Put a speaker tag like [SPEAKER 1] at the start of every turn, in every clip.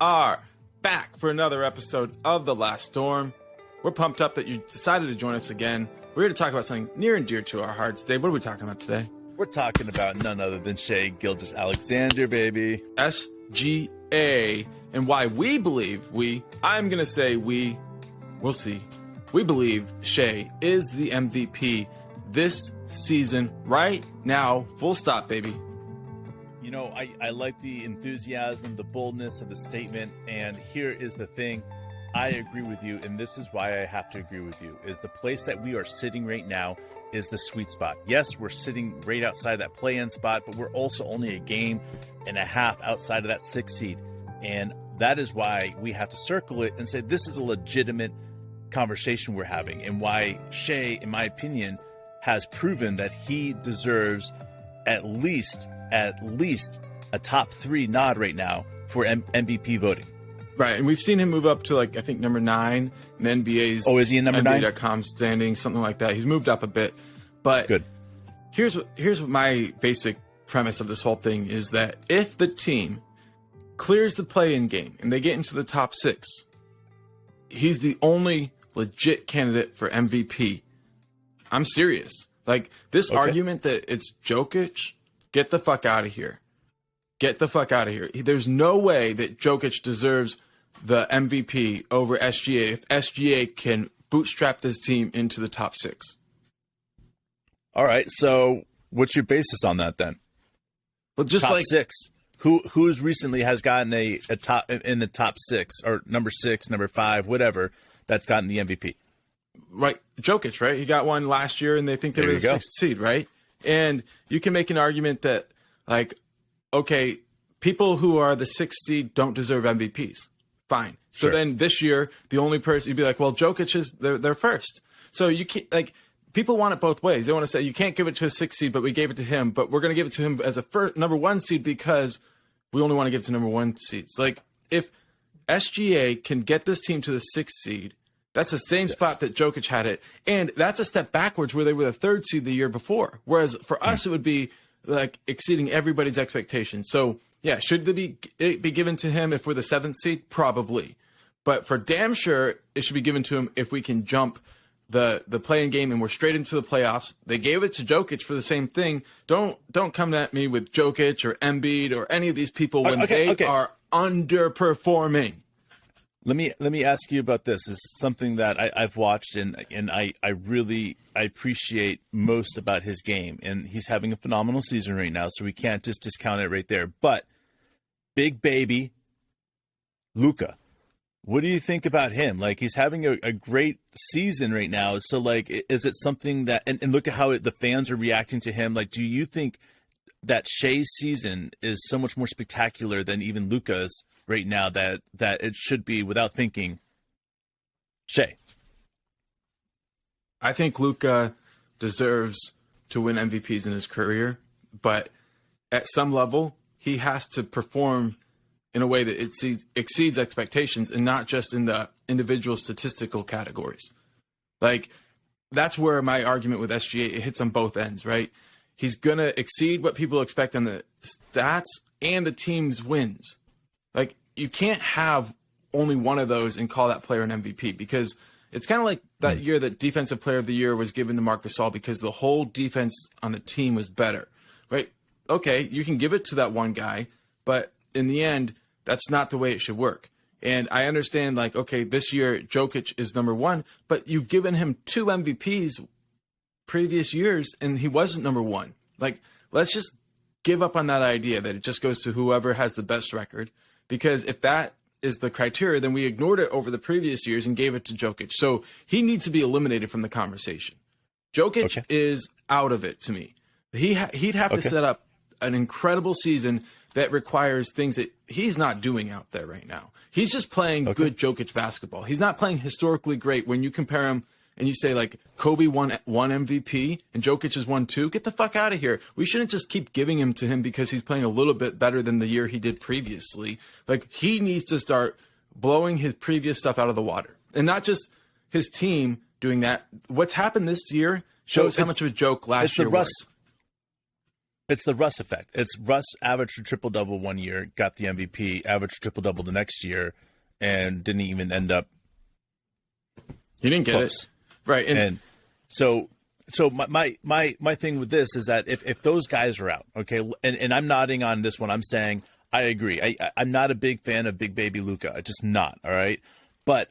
[SPEAKER 1] are back for another episode of The Last Storm. We're pumped up that you decided to join us again. We're here to talk about something near and dear to our hearts. Dave, what are we talking about today?
[SPEAKER 2] We're talking about none other than Shai Gilgeous-Alexander, baby.
[SPEAKER 1] SGA, and why we believe I'm going to say we'll see. We believe Shai is the MVP this season, right now, full stop, baby.
[SPEAKER 2] You know, I like the enthusiasm, the boldness of the statement, and here is the thing. I agree with you, and this is why I have to agree with you, is the place that we are sitting right now is the sweet spot. Yes, we're sitting right outside that play-in spot, but we're also only a game and a half outside of that 6th seed, and that is why we have to circle it and say this is a legitimate conversation we're having, and why Shai, in my opinion, has proven that he deserves at least a top 3 nod right now for MVP voting.
[SPEAKER 1] Right, and we've seen him move up to, like, I think number 9 in the NBA's.
[SPEAKER 2] Oh, is he in number 9?
[SPEAKER 1] NBA.com standing, something like that. He's moved up a bit, but
[SPEAKER 2] good.
[SPEAKER 1] Here's what my basic premise of this whole thing is, that if the team clears the play-in game and they get into the top 6, he's the only legit candidate for MVP. I'm serious. Like, this argument that it's Jokic, get the fuck out of here. Get the fuck out of here. There's no way that Jokic deserves the MVP over SGA if SGA can bootstrap this team into the top 6.
[SPEAKER 2] All right, so what's your basis on that then?
[SPEAKER 1] Well, just
[SPEAKER 2] top
[SPEAKER 1] like
[SPEAKER 2] 6. Who's recently has gotten a top in the top 6 or number 6, number 5, whatever, that's gotten the MVP?
[SPEAKER 1] Right, Jokic, right? He got one last year, and they think they were the 6th seed, right? And you can make an argument that, like, okay, people who are the 6th seed don't deserve MVPs. Fine. So then this year, the only person you'd be like, well, Jokic is they're first. So you can't, like, people want it both ways. They want to say you can't give it to a 6th seed, but we gave it to him, but we're going to give it to him as a number 1 seed because we only want to give it to number 1 seeds. Like, if SGA can get this team to the 6th seed, that's the same spot that Jokic had it, and that's a step backwards where they were the 3rd seed the year before. Whereas for us, it would be like exceeding everybody's expectations. So yeah, should it be given to him if we're the 7th seed? Probably, but for damn sure it should be given to him if we can jump the play-in game and we're straight into the playoffs. They gave it to Jokic for the same thing. Don't come at me with Jokic or Embiid or any of these people when they are underperforming.
[SPEAKER 2] Let me ask you about this. This is something that I've watched and I really appreciate most about his game. And he's having a phenomenal season right now, so we can't just discount it right there. But big baby Luka, what do you think about him? Like, he's having a great season right now. So, like, is it something that and look at how the fans are reacting to him? Like, do you think that Shai's season is so much more spectacular than even Luka's right now that it should be, without thinking, Shai?
[SPEAKER 1] I think Luka deserves to win MVPs in his career, but at some level, he has to perform in a way that it exceeds expectations and not just in the individual statistical categories. Like, that's where my argument with SGA, it hits on both ends, right? He's going to exceed what people expect on the stats and the team's wins. Like, you can't have only one of those and call that player an MVP, because it's kind of like that year that Defensive Player of the Year was given to Marc Gasol because the whole defense on the team was better, right? Okay, you can give it to that one guy, but in the end, that's not the way it should work. And I understand, like, okay, this year Jokic is number 1, but you've given him 2 MVPs previous years and he wasn't number 1. Like, let's just give up on that idea that it just goes to whoever has the best record, because if that is the criteria, then we ignored it over the previous years and gave it to Jokic. So he needs to be eliminated from the conversation. Jokic is out of it to me. He'd have to set up an incredible season that requires things that he's not doing out there right now. He's just playing good Jokic basketball. He's not playing historically great. When you compare him and you say, like, Kobe won 1 MVP and Jokic has won 2, get the fuck out of here. We shouldn't just keep giving him to him because he's playing a little bit better than the year he did previously. Like, he needs to start blowing his previous stuff out of the water, and not just his team doing that. What's happened this year shows how much of a joke last year was.
[SPEAKER 2] It's the Russ effect. It's Russ averaged a triple-double one year, got the MVP, averaged a triple-double the next year, and didn't even end up
[SPEAKER 1] He didn't get
[SPEAKER 2] close.
[SPEAKER 1] it. Right.
[SPEAKER 2] And so my thing with this is that if those guys are out, okay, and I'm nodding on this one, I'm saying I agree. I'm not a big fan of Big Baby Luka. Just not, all right? But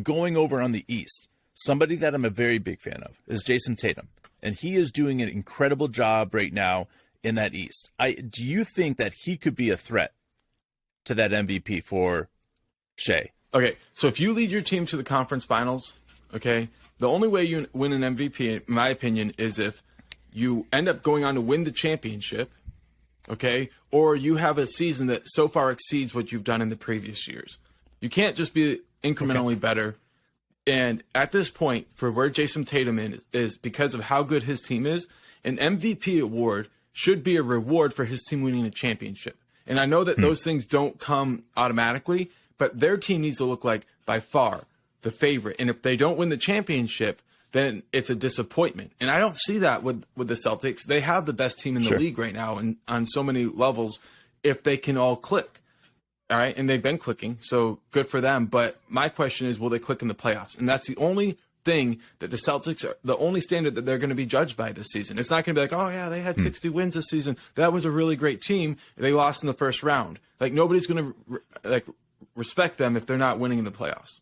[SPEAKER 2] going over on the East, somebody that I'm a very big fan of is Jason Tatum. And he is doing an incredible job right now in that East. Do you think that he could be a threat to that MVP for Shai?
[SPEAKER 1] Okay, so if you lead your team to the conference finals, okay, the only way you win an MVP, in my opinion, is if you end up going on to win the championship, okay, or you have a season that so far exceeds what you've done in the previous years. You can't just be incrementally better. And at this point, for where Jason Tatum is because of how good his team is, an MVP award should be a reward for his team winning a championship. And I know that those things don't come automatically, but their team needs to look like, by far, the favorite. And if they don't win the championship, then it's a disappointment. And I don't see that with the Celtics. They have the best team in the league right now and on so many levels if they can all click. All right, and they've been clicking, so good for them. But my question is, will they click in the playoffs? And that's the only thing that the Celtics are, the only standard that they're going to be judged by this season. It's not going to be like, oh yeah, they had 60 wins this season. That was a really great team. They lost in the first round. Like nobody's going to respect them if they're not winning in the playoffs.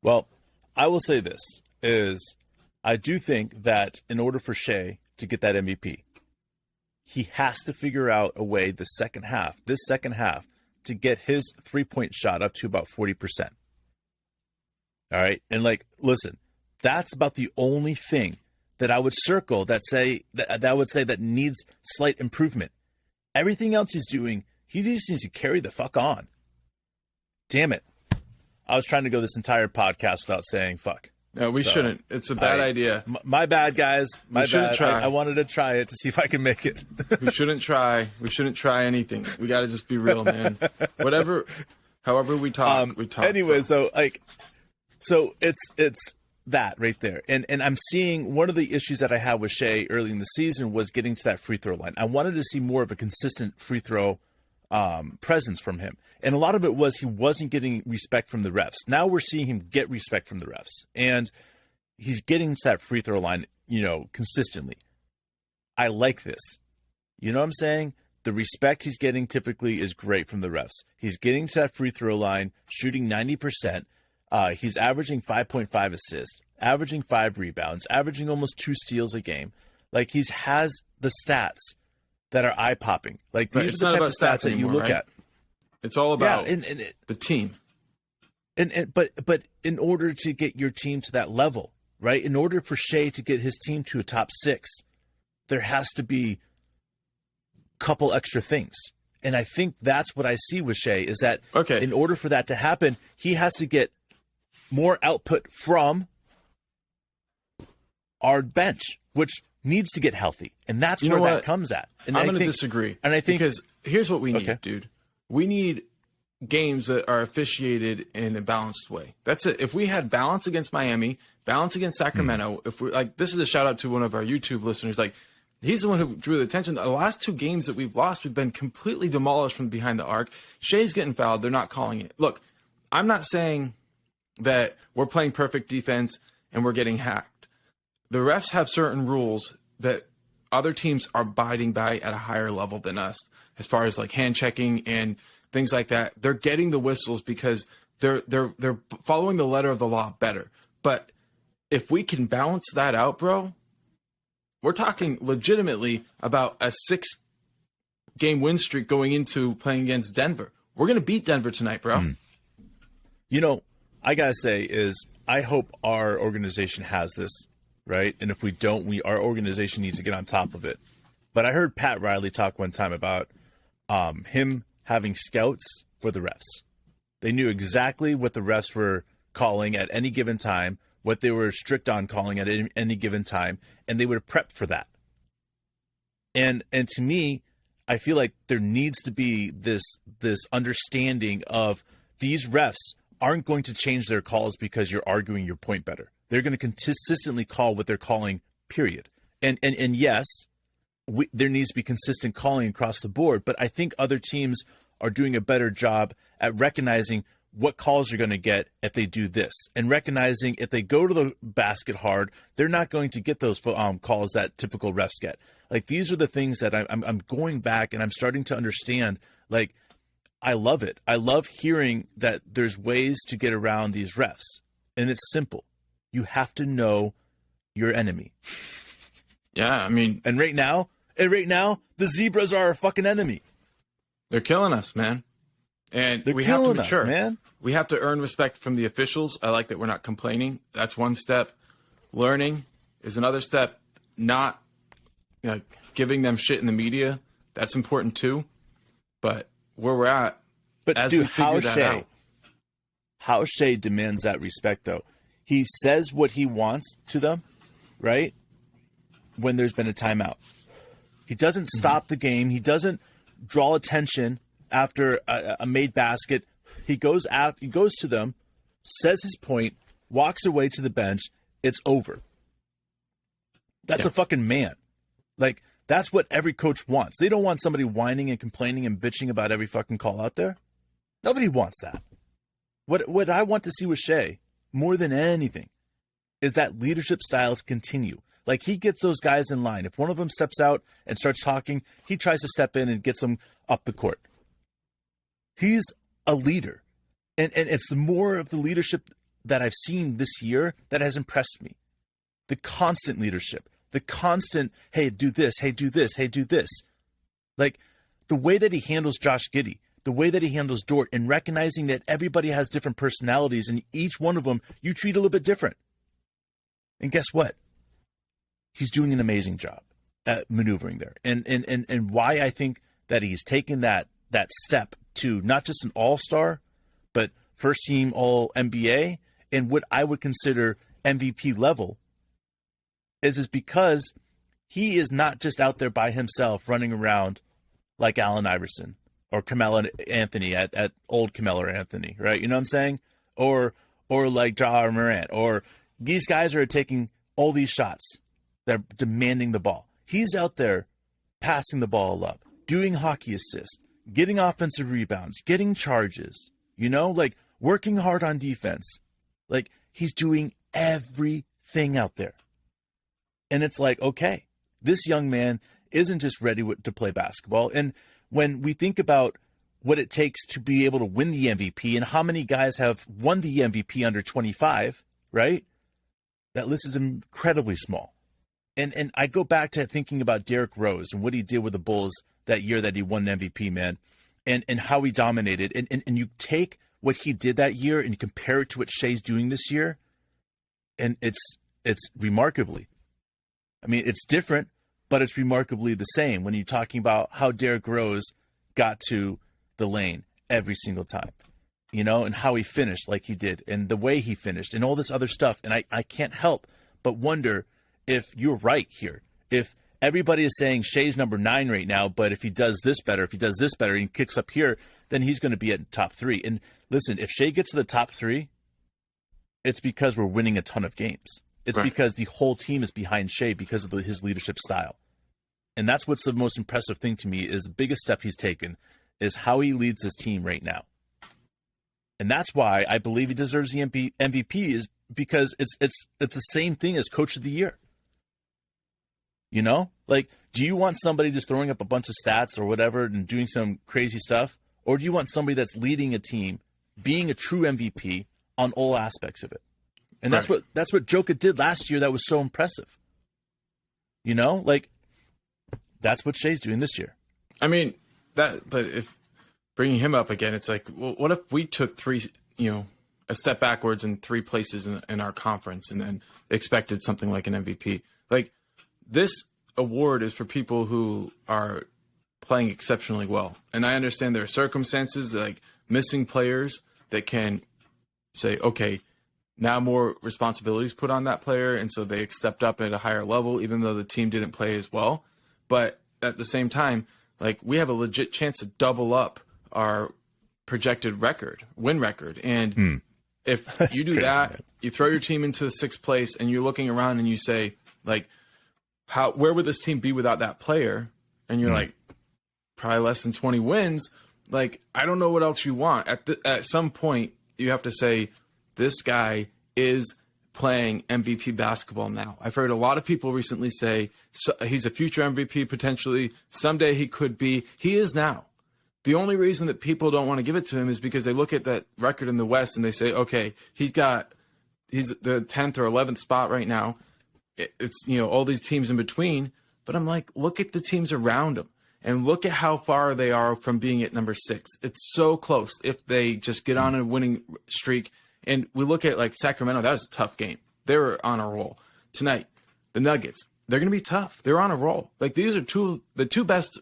[SPEAKER 2] Well, I will say this is I do think that in order for Shai to get that MVP, he has to figure out a way this second half, to get his 3-point shot up to about 40%. All right. And listen, that's about the only thing that I would circle that would say that needs slight improvement. Everything else he's doing, he just needs to carry the fuck on. Damn it. I was trying to go this entire podcast without saying fuck.
[SPEAKER 1] No, we shouldn't. It's a bad idea.
[SPEAKER 2] My bad, guys. My bad.
[SPEAKER 1] Try.
[SPEAKER 2] I wanted to try it to see if I can make it.
[SPEAKER 1] We shouldn't try. We shouldn't try anything. We got to just be real, man. However we talk, we talk.
[SPEAKER 2] Anyway, so it's that right there. And I'm seeing one of the issues that I had with Shai early in the season was getting to that free throw line. I wanted to see more of a consistent free throw presence from him. And a lot of it was he wasn't getting respect from the refs. Now we're seeing him get respect from the refs. And he's getting to that free throw line, consistently. I like this. You know what I'm saying? The respect he's getting typically is great from the refs. He's getting to that free throw line, shooting 90%. He's averaging 5.5 assists, averaging 5 rebounds, averaging almost 2 steals a game. Like he has the stats that are eye-popping. Like these are the type of stats that you look at.
[SPEAKER 1] It's all about the team.
[SPEAKER 2] But in order to get your team to that level, right? In order for Shai to get his team to a top 6, there has to be a couple extra things. And I think that's what I see with Shai is that in order for that to happen, he has to get more output from our bench, which needs to get healthy. And that's where that comes at. And
[SPEAKER 1] I'm going to disagree.
[SPEAKER 2] And I think
[SPEAKER 1] because here's what we need, dude. We need games that are officiated in a balanced way. That's it. If we had balance against Miami, balance against Sacramento, if we this is a shout out to one of our YouTube listeners. He's the one who drew the attention. The last 2 games that we've lost, we've been completely demolished from behind the arc. Shai's getting fouled. They're not calling it. Look, I'm not saying that we're playing perfect defense and we're getting hacked. The refs have certain rules that other teams are abiding by at a higher level than us, as far as hand checking and things like that. They're getting the whistles because they're following the letter of the law better. But if we can balance that out, bro, we're talking legitimately about a 6-game win streak going into playing against Denver. We're going to beat Denver tonight, bro.
[SPEAKER 2] I got to say is I hope our organization has this, right? And if we don't, our organization needs to get on top of it. But I heard Pat Riley talk one time about him having scouts for the refs. They knew exactly what the refs were calling at any given time, what they were strict on calling at any given time, and they would have prepped for that. And to me, I feel like there needs to be this understanding of these refs aren't going to change their calls because you're arguing your point better. They're going to consistently call what they're calling, period. And yes, there needs to be consistent calling across the board. But I think other teams are doing a better job at recognizing what calls you're going to get if they do this, and recognizing if they go to the basket hard, they're not going to get those calls that typical refs get. Like, these are the things that I'm going back and I'm starting to understand. Like, I love it. I love hearing that there's ways to get around these refs, and it's simple. You have to know your enemy.
[SPEAKER 1] Yeah, I mean,
[SPEAKER 2] and right now, the Zebras are our fucking enemy.
[SPEAKER 1] They're killing us, man. And
[SPEAKER 2] They're
[SPEAKER 1] we have to
[SPEAKER 2] killing
[SPEAKER 1] mature,
[SPEAKER 2] us, man.
[SPEAKER 1] We have to earn respect from the officials. I like that we're not complaining. That's one step. Learning is another step. Not giving them shit in the media. That's important too. But where we're at,
[SPEAKER 2] but
[SPEAKER 1] as
[SPEAKER 2] dude,
[SPEAKER 1] we figure that out,
[SPEAKER 2] how Shai demands that respect, though. He says what he wants to them, right? When there's been a timeout. He doesn't stop the game. He doesn't draw attention after a made basket. He goes out, he goes to them, says his point, walks away to the bench. It's over. That's a fucking man. Like, that's what every coach wants. They don't want somebody whining and complaining and bitching about every fucking call out there. Nobody wants that. What I want to see with Shai, more than anything, is that leadership style to continue. Like, he gets those guys in line. If one of them steps out and starts talking, he tries to step in and gets them up the court. He's a leader. And it's the more of the leadership that I've seen this year that has impressed me. The constant leadership. The constant, hey, do this, hey, do this, hey, do this. Like, the way that he handles Josh Giddey, the way that he handles Dort, and recognizing that everybody has different personalities, and each one of them you treat a little bit different. And guess what? He's doing an amazing job at maneuvering there. And why I think that he's taken that step to not just an all-star, but first team all-NBA, and what I would consider MVP level, is because he is not just out there by himself running around like Allen Iverson or Carmelo Anthony at old Carmelo Anthony, right? You know what I'm saying? Or like Ja Morant, or these guys are taking all these shots. They're demanding the ball. He's out there passing the ball up, doing hockey assists, getting offensive rebounds, getting charges, like working hard on defense. Like, he's doing everything out there. And it's like, okay, this young man isn't just ready to play basketball. And when we think about what it takes to be able to win the MVP and how many guys have won the MVP under 25, right? That list is incredibly small. And I go back to thinking about Derrick Rose and what he did with the Bulls that year that he won an MVP, man, and how he dominated. And you take what he did that year and you compare it to what Shai's doing this year, and it's remarkably. I mean, it's different, but it's remarkably the same when you're talking about how Derrick Rose got to the lane every single time, and how he finished like he did, and the way he finished, and all this other stuff. And I can't help but wonder if you're right here. If everybody is saying Shai's number 9 right now, but if he does this better, and he kicks up here, then he's going to be at top 3. And listen, if Shai gets to the top 3, it's because we're winning a ton of games. It's because the whole team is behind Shai because of his leadership style. And that's what's the most impressive thing to me, is the biggest step he's taken is how he leads his team right now. And that's why I believe he deserves the MVP, is because it's the same thing as Coach of the Year. Like, do you want somebody just throwing up a bunch of stats or whatever and doing some crazy stuff? Or do you want somebody that's leading a team, being a true MVP on all aspects of it? And that's what Joker did last year that was so impressive. Like, that's what Shai's doing this year.
[SPEAKER 1] I mean, but if bringing him up again, it's like, well, what if we took a step backwards in 3 places in our conference and then expected something like an MVP? Like, this award is for people who are playing exceptionally well. And I understand there are circumstances like missing players that can say, okay, now more responsibilities put on that player, and so they stepped up at a higher level, even though the team didn't play as well. But at the same time, like, we have a legit chance to double up our projected win record. And if you do
[SPEAKER 2] crazy,
[SPEAKER 1] that,
[SPEAKER 2] man.
[SPEAKER 1] you throw your team into the 6th place, and you're looking around and you say, like, where would this team be without that player? And you're like, probably less than 20 wins. Like, I don't know what else you want. At some point, you have to say, this guy is playing MVP basketball now. I've heard a lot of people recently say he's a future MVP potentially. Someday he could be. He is now. The only reason that people don't want to give it to him is because they look at that record in the West and they say, okay, he's the 10th or 11th spot right now. It's, all these teams in between. But I'm like, look at the teams around him and look at how far they are from being at number 6. It's so close if they just get on a winning streak. And we look at like Sacramento, that was a tough game. They were on a roll. Tonight, the Nuggets, they're going to be tough. They're on a roll. Like, these are the two best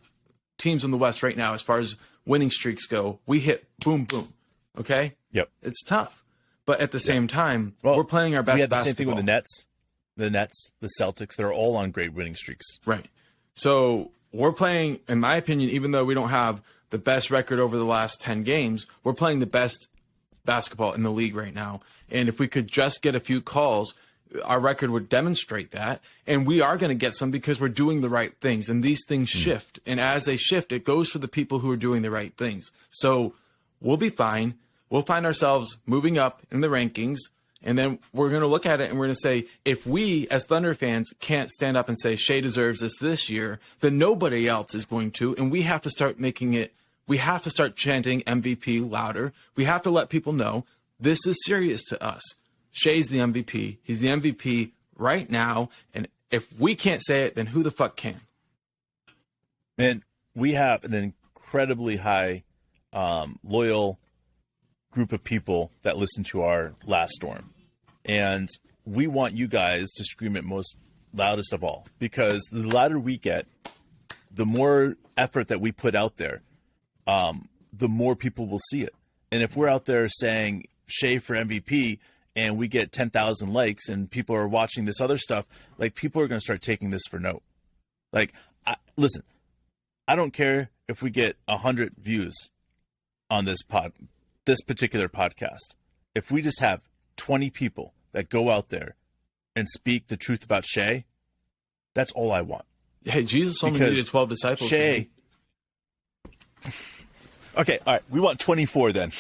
[SPEAKER 1] teams in the West right now as far as winning streaks go. We hit boom, boom. Okay?
[SPEAKER 2] Yep.
[SPEAKER 1] It's tough. But at the same time, we're playing our best basketball.
[SPEAKER 2] We had the same thing with the Nets, the Celtics. They're all on great winning streaks.
[SPEAKER 1] Right. So we're playing, in my opinion, even though we don't have the best record over the last 10 games, we're playing the best basketball in the league right now. And if we could just get a few calls, our record would demonstrate that. And we are going to get some because we're doing the right things. And these things shift. And as they shift, it goes for the people who are doing the right things. So we'll be fine. We'll find ourselves moving up in the rankings. And then we're going to look at it and we're going to say, if we as Thunder fans can't stand up and say Shai deserves this year, then nobody else is going to. And we have to start making it. We have to start chanting MVP louder. We have to let people know this is serious to us. Shai's the MVP. He's the MVP right now. And if we can't say it, then who the fuck can?
[SPEAKER 2] And we have an incredibly high, loyal group of people that listen to our Last Storm. And we want you guys to scream it most loudest of all, because the louder we get, the more effort that we put out there, the more people will see it. And if we're out there saying Shai for MVP and we get 10,000 likes and people are watching this other stuff, like, people are going to start taking this for note. Like, listen, I don't care if we get 100 views on this particular podcast. If we just have 20 people that go out there and speak the truth about Shai, that's all I want.
[SPEAKER 1] Hey, Jesus only needed 12 disciples.
[SPEAKER 2] Shai. Okay, all right. We want 24 then.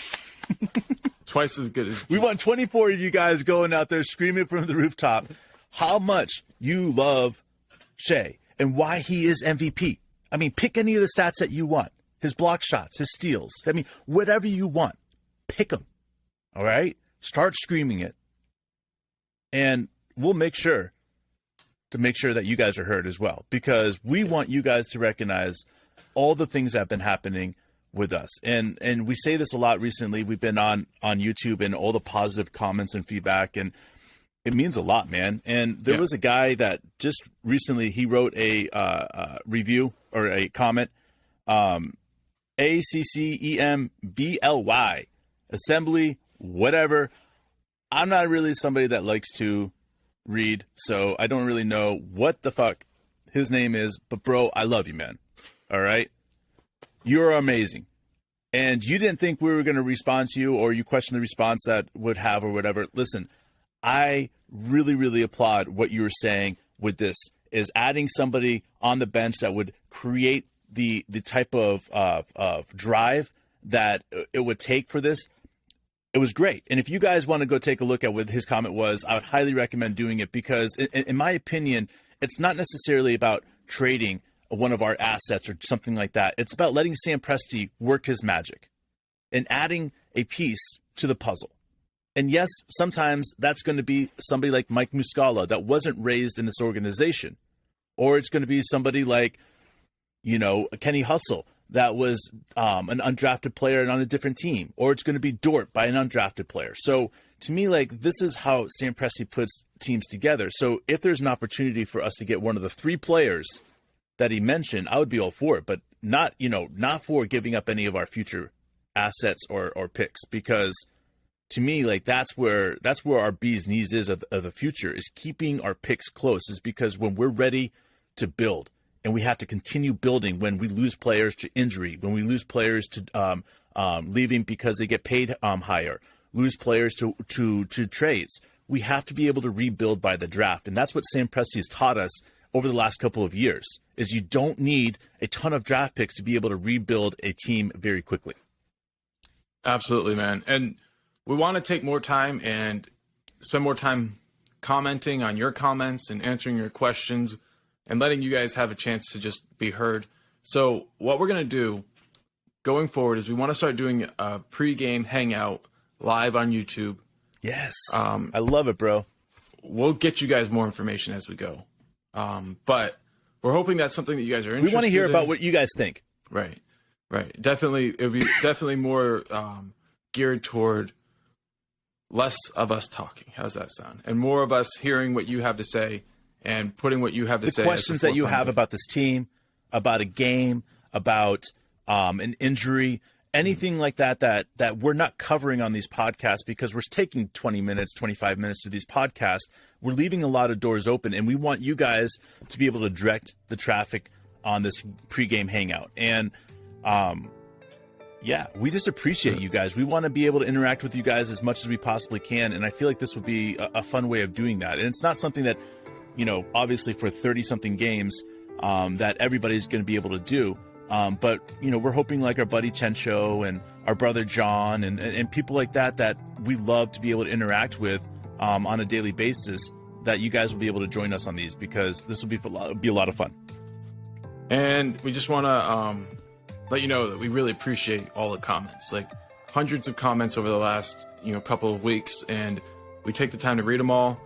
[SPEAKER 1] Twice as good as
[SPEAKER 2] we want 24 of you guys going out there screaming from the rooftop how much you love Shai and why he is MVP. I mean, pick any of the stats that you want. His block shots, his steals. I mean, whatever you want. Pick them. All right? Start screaming it. And we'll make sure that you guys are heard as well, because we want you guys to recognize all the things that have been happening with us. And we say this a lot recently. We've been on YouTube and all the positive comments and feedback, and it means a lot, man. And there was a guy that just recently, he wrote a review or a comment, ACCEMBLY, assembly, whatever. I'm not really somebody that likes to read, so I don't really know what the fuck his name is, but bro, I love you, man. All right? You're amazing. And you didn't think we were going to respond to you, or you questioned the response that would have or whatever. Listen, I really, really applaud what you were saying with this, is adding somebody on the bench that would create the type of drive that it would take for this. It was great. And if you guys want to go take a look at what his comment was, I would highly recommend doing it, because in my opinion, it's not necessarily about trading one of our assets or something like that. It's about letting Sam Presti work his magic and adding a piece to the puzzle. And yes, sometimes that's going to be somebody like Mike Muscala that wasn't raised in this organization. Or it's going to be somebody like, Kenny Hustle that was an undrafted player and on a different team. Or it's going to be Dort by an undrafted player. So to me, like, this is how Sam Presti puts teams together. So if there's an opportunity for us to get one of the 3 players that he mentioned, I would be all for it, but not for giving up any of our future assets or picks, because to me, like, that's where our bee's knees is of the future, is keeping our picks close, is because when we're ready to build, and we have to continue building when we lose players to injury, when we lose players to leaving because they get paid higher, lose players to trades, we have to be able to rebuild by the draft. And that's what Sam Presti has taught us over the last couple of years, is you don't need a ton of draft picks to be able to rebuild a team very quickly.
[SPEAKER 1] Absolutely, man. And we want to take more time and spend more time commenting on your comments and answering your questions and letting you guys have a chance to just be heard. So what we're going to do going forward is we want to start doing a pregame hangout live on YouTube.
[SPEAKER 2] Yes. I love it, bro.
[SPEAKER 1] We'll get you guys more information as we go. But we're hoping that's something that you guys are interested in.
[SPEAKER 2] We want to hear about what you guys think.
[SPEAKER 1] Right. Definitely. It'll be definitely more geared toward less of us talking. How's that sound? And more of us hearing what you have to say and putting what you have to say.
[SPEAKER 2] The questions that you have about this team, about a game, about an injury, anything like that we're not covering on these podcasts because we're taking 20 minutes, 25 minutes to these podcasts. We're leaving a lot of doors open, and we want you guys to be able to direct the traffic on this pregame hangout. And yeah, we just appreciate you guys. We want to be able to interact with you guys as much as we possibly can, and I feel like this would be a fun way of doing that. And it's not something that, obviously for 30-something games that everybody's going to be able to do. But, we're hoping like our buddy Chencho and our brother John and people like that we love to be able to interact with on a daily basis, that you guys will be able to join us on these, because this will be a lot of fun.
[SPEAKER 1] And we just want to let you know that we really appreciate all the comments, like hundreds of comments over the last couple of weeks, and we take the time to read them all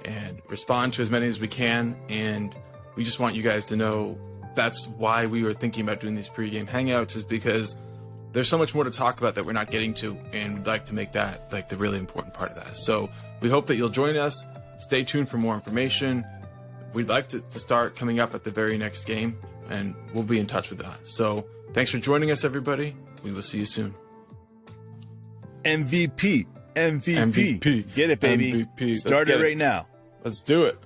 [SPEAKER 1] and respond to as many as we can. And we just want you guys to know that's why we were thinking about doing these pregame hangouts, is because there's so much more to talk about that we're not getting to, and we'd like to make that like the really important part of that. So we hope that you'll join us. Stay tuned for more information. We'd like to start coming up at the very next game, and we'll be in touch with that. So thanks for joining us, everybody. We will see you soon.
[SPEAKER 2] MVP. Get it, baby.
[SPEAKER 1] MVP.
[SPEAKER 2] Start it right now.
[SPEAKER 1] Let's do it.